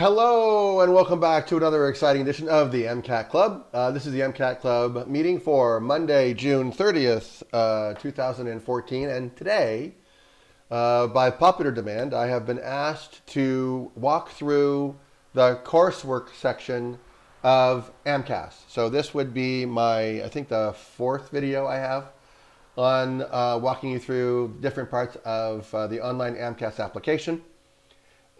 Hello and welcome back to another exciting edition of the MCAT Club. This is the MCAT Club meeting for Monday, June 30th, 2014. And today, by popular demand, I have been asked to walk through the coursework section of AMCAS. So this would be I think the fourth video I have on walking you through different parts of the online AMCAS application.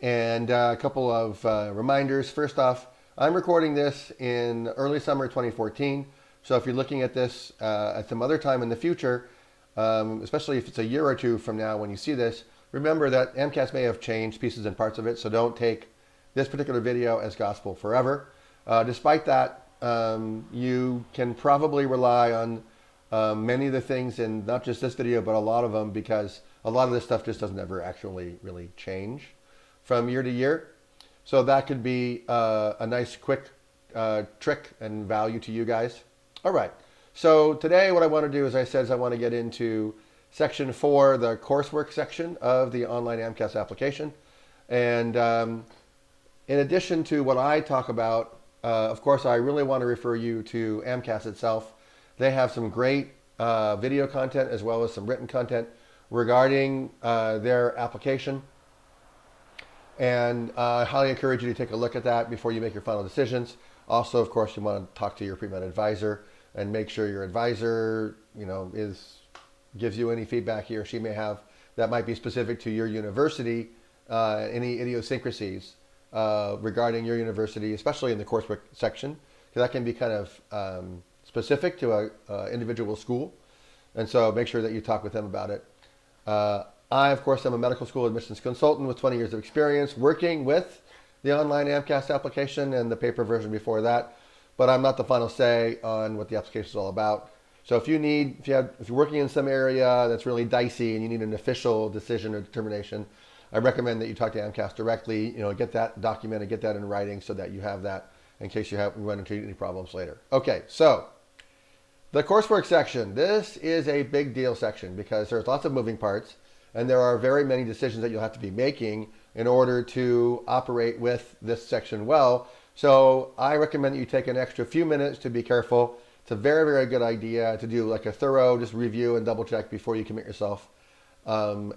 And a couple of reminders. First off, I'm recording this in early summer 2014. So if you're looking at this at some other time in the future, especially if it's a year or two from now when you see this, remember that MCAS may have changed pieces and parts of it. So don't take this particular video as gospel forever. Despite that, you can probably rely on many of the things in not just this video, but a lot of them, because a lot of this stuff just doesn't ever actually really change from year to year. So that could be a nice quick trick and value to you guys. All right, so today what I want to do, as I said, is I want to get into section 4, the coursework section of the online AMCAS application. And in addition to what I talk about, of course, I really want to refer you to AMCAS itself. They have some great video content as well as some written content regarding their application. And I highly encourage you to take a look at that before you make your final decisions. Also, of course, you want to talk to your pre-med advisor and make sure your advisor, gives you any feedback he or she may have that might be specific to your university, any idiosyncrasies regarding your university, especially in the coursework section, because that can be kind of specific to a individual school. And so make sure that you talk with them about it. I, of course, am a medical school admissions consultant with 20 years of experience working with the online AMCAS application and the paper version before that, but I'm not the final say on what the application is all about. So if you're working in some area that's really dicey and you need an official decision or determination, I recommend that you talk to AMCAS directly, get that documented, get that in writing so that you have that in case you run into any problems later. Okay, so the coursework section. This is a big deal section because there's lots of moving parts. And there are very many decisions that you'll have to be making in order to operate with this section well. So I recommend that you take an extra few minutes to be careful. It's a very, very good idea to do like a thorough just review and double check before you commit yourself. Do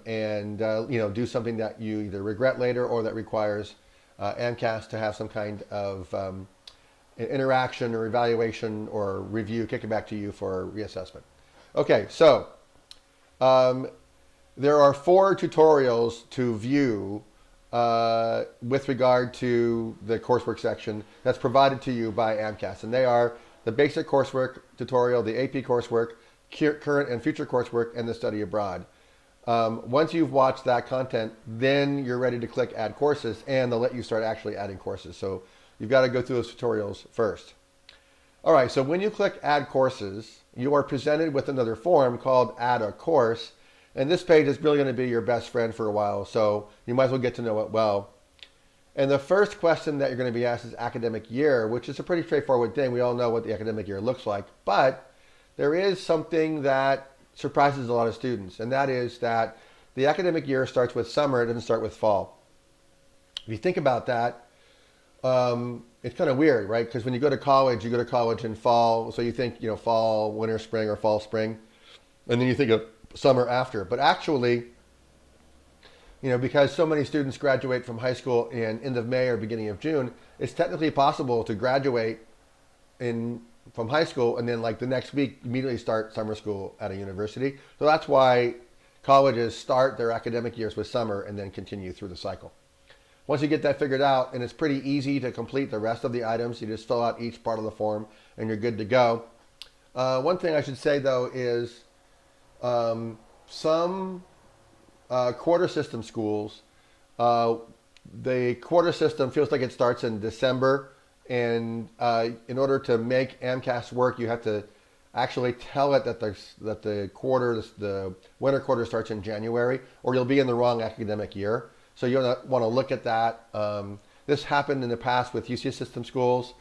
something that you either regret later or that requires AMCAS to have some kind of interaction or evaluation or review, kick it back to you for reassessment. Okay, so there are 4 tutorials to view with regard to the coursework section that's provided to you by AMCAS. And they are the basic coursework tutorial, the AP coursework, current and future coursework, and the study abroad. Once you've watched that content, then you're ready to click add courses, and they'll let you start actually adding courses. So you've got to go through those tutorials first. All right, so when you click add courses, you are presented with another form called add a course. And this page is really going to be your best friend for a while, so you might as well get to know it well. And the first question that you're going to be asked is academic year, which is a pretty straightforward thing. We all know what the academic year looks like, but there is something that surprises a lot of students, and that is that the academic year starts with summer, it doesn't start with fall. If you think about that, it's kind of weird, right? Because when you go to college in fall, so you think, fall, winter, spring, or fall, spring, and then you think of summer after. But actually, because so many students graduate from high school in end of May or beginning of June, it's technically possible to graduate from high school and then like the next week immediately start summer school at a university. So that's why colleges start their academic years with summer and then continue through the cycle. Once you get that figured out, and it's pretty easy to complete the rest of the items, you just fill out each part of the form and you're good to go. One thing I should say though is some quarter system schools, the quarter system feels like it starts in December, and in order to make AMCAS work, you have to actually tell it that the winter quarter starts in January, or you'll be in the wrong academic year. So you'll want to look at that. This happened in the past with UC system schools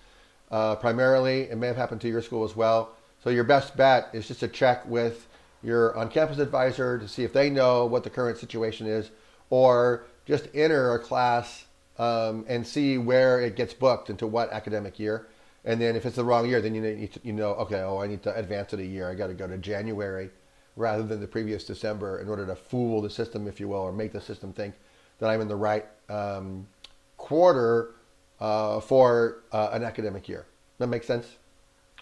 primarily. It may have happened to your school as well. So your best bet is just to check with your on-campus advisor to see if they know what the current situation is, or just enter a class and see where it gets booked into what academic year. And then if it's the wrong year, then you know, okay, oh, I need to advance it a year. I got to go to January rather than the previous December in order to fool the system, if you will, or make the system think that I'm in the right quarter for an academic year. That makes sense?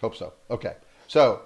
Hope so. Okay. So,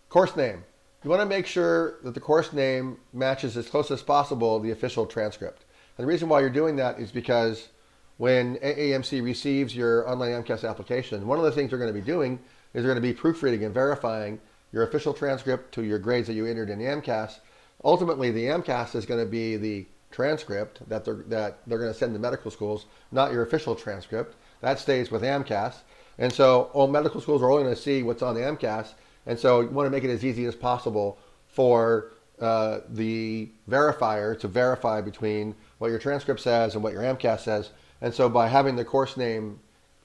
course name. You want to make sure that the course name matches as close as possible the official transcript. And the reason why you're doing that is because when AAMC receives your online MCAS application, one of the things they're going to be doing is they're going to be proofreading and verifying your official transcript to your grades that you entered in AMCAS. Ultimately, the AMCAS is going to be the transcript that they're going to send to medical schools, not your official transcript. That stays with AMCAS. And so all medical schools are only going to see what's on the AMCAS. And so you want to make it as easy as possible for the verifier to verify between what your transcript says and what your AMCAS says. And so by having the course name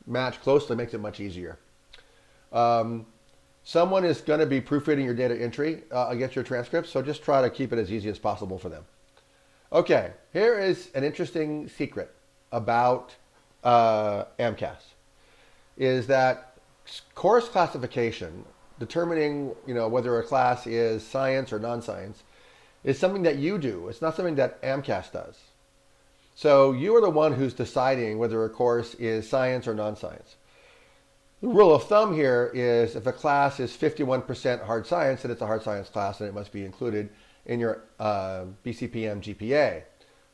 match closely makes it much easier. Someone is going to be proofreading your data entry against your transcripts, so just try to keep it as easy as possible for them. Okay, here is an interesting secret about AMCAS, is that course classification, determining whether a class is science or non-science, is something that you do. It's not something that AMCAS does. So you are the one who's deciding whether a course is science or non-science. The rule of thumb here is if a class is 51% hard science, then it's a hard science class and it must be included in your BCPM GPA.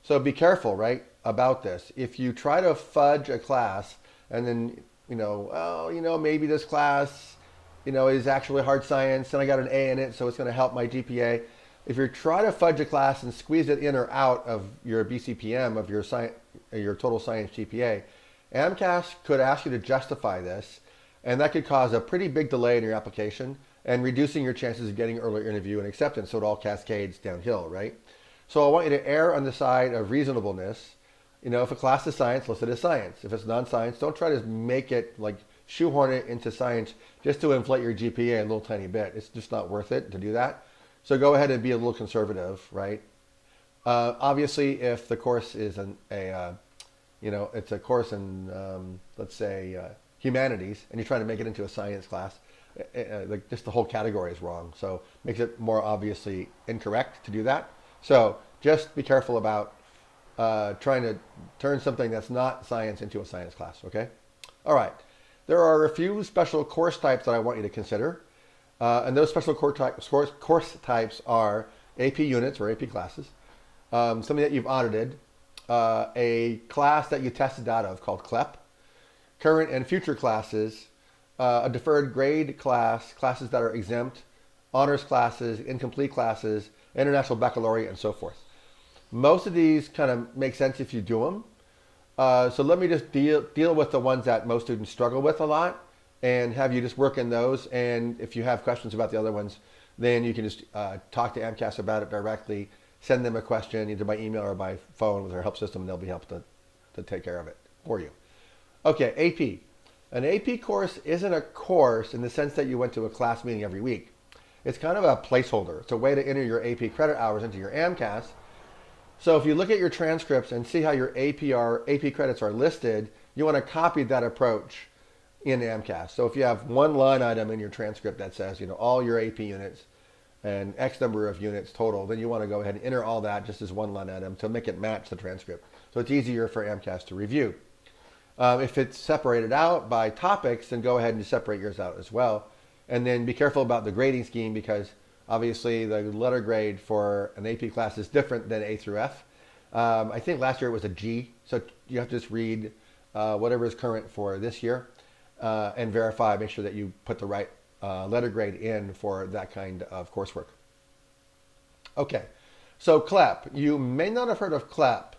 So be careful, right, about this. If you try to fudge a class and then, maybe this class, is actually hard science and I got an A in it, so it's going to help my GPA. If you try to fudge a class and squeeze it in or out of your BCPM of your total science GPA, AMCAS could ask you to justify this, and that could cause a pretty big delay in your application and reducing your chances of getting early interview and acceptance, so it all cascades downhill, right? So I want you to err on the side of reasonableness. If a class is science, list it as science. If it's non-science, don't try to make it like shoehorn it into science just to inflate your GPA a little tiny bit. It's just not worth it to do that. So go ahead and be a little conservative, right? Obviously, if the course is it's a course in, let's say, humanities, and you're trying to make it into a science class, just the whole category is wrong. So makes it more obviously incorrect to do that. So just be careful about trying to turn something that's not science into a science class, okay? All right. There are a few special course types that I want you to consider. And those special course types are AP units or AP classes, something that you've audited, a class that you tested out of called CLEP, current and future classes, a deferred grade class, classes that are exempt, honors classes, incomplete classes, international baccalaureate, and so forth. Most of these kind of make sense if you do them. So let me just deal with the ones that most students struggle with a lot and have you just work in those. And if you have questions about the other ones, then you can just talk to AMCAS about it directly, send them a question either by email or by phone with our help system, and they'll be able to take care of it for you. Okay, AP. An AP course isn't a course in the sense that you went to a class meeting every week. It's kind of a placeholder. It's a way to enter your AP credit hours into your AMCAS. So if you look at your transcripts and see how your AP credits are listed, you want to copy that approach in AMCAS. So if you have one line item in your transcript that says, all your AP units and X number of units total, then you want to go ahead and enter all that just as one line item to make it match the transcript. So it's easier for AMCAS to review. If it's separated out by topics, then go ahead and separate yours out as well. And then be careful about the grading scheme, because obviously the letter grade for an AP class is different than A through F. I think last year it was a G, so you have to just read whatever is current for this year and verify, make sure that you put the right letter grade in for that kind of coursework. Okay, so CLEP. You may not have heard of CLEP,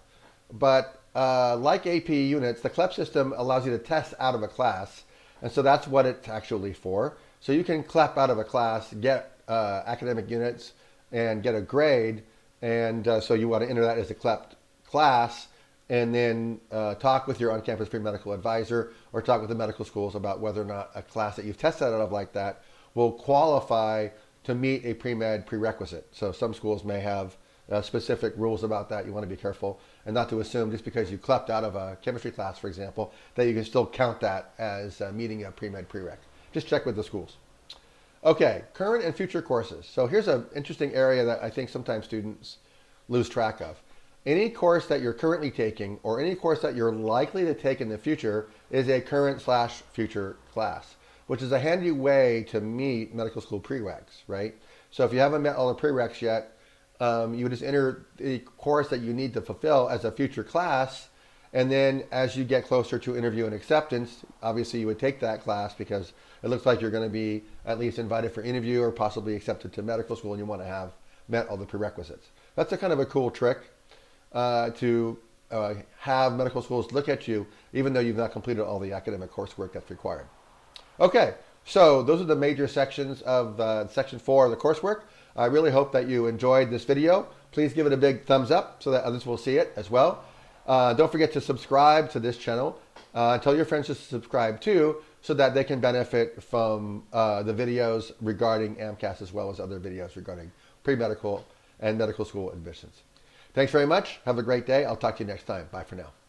but like AP units, the CLEP system allows you to test out of a class, and so that's what it's actually for. So you can CLEP out of a class, get academic units, and get a grade, and so you want to enter that as a CLEP class, and then talk with your on-campus pre-medical advisor or talk with the medical schools about whether or not a class that you've tested out of like that will qualify to meet a pre-med prerequisite. So some schools may have specific rules about that. You want to be careful and not to assume just because you clept out of a chemistry class, for example, that you can still count that as meeting a pre-med prereq. Just check with the schools. Okay, current and future courses. So here's an interesting area that I think sometimes students lose track of. Any course that you're currently taking or any course that you're likely to take in the future is a current/future class, which is a handy way to meet medical school prereqs, right? So if you haven't met all the prereqs yet, you would just enter the course that you need to fulfill as a future class. And then as you get closer to interview and acceptance, obviously you would take that class because it looks like you're going to be at least invited for interview or possibly accepted to medical school and you want to have met all the prerequisites. That's a kind of a cool trick to have medical schools look at you even though you've not completed all the academic coursework that's required. Okay, so those are the major sections of section 4 of the coursework. I really hope that you enjoyed this video. Please give it a big thumbs up so that others will see it as well. Don't forget to subscribe to this channel. Tell your friends to subscribe too so that they can benefit from the videos regarding AMCAS as well as other videos regarding pre-medical and medical school admissions. Thanks very much. Have a great day. I'll talk to you next time. Bye for now.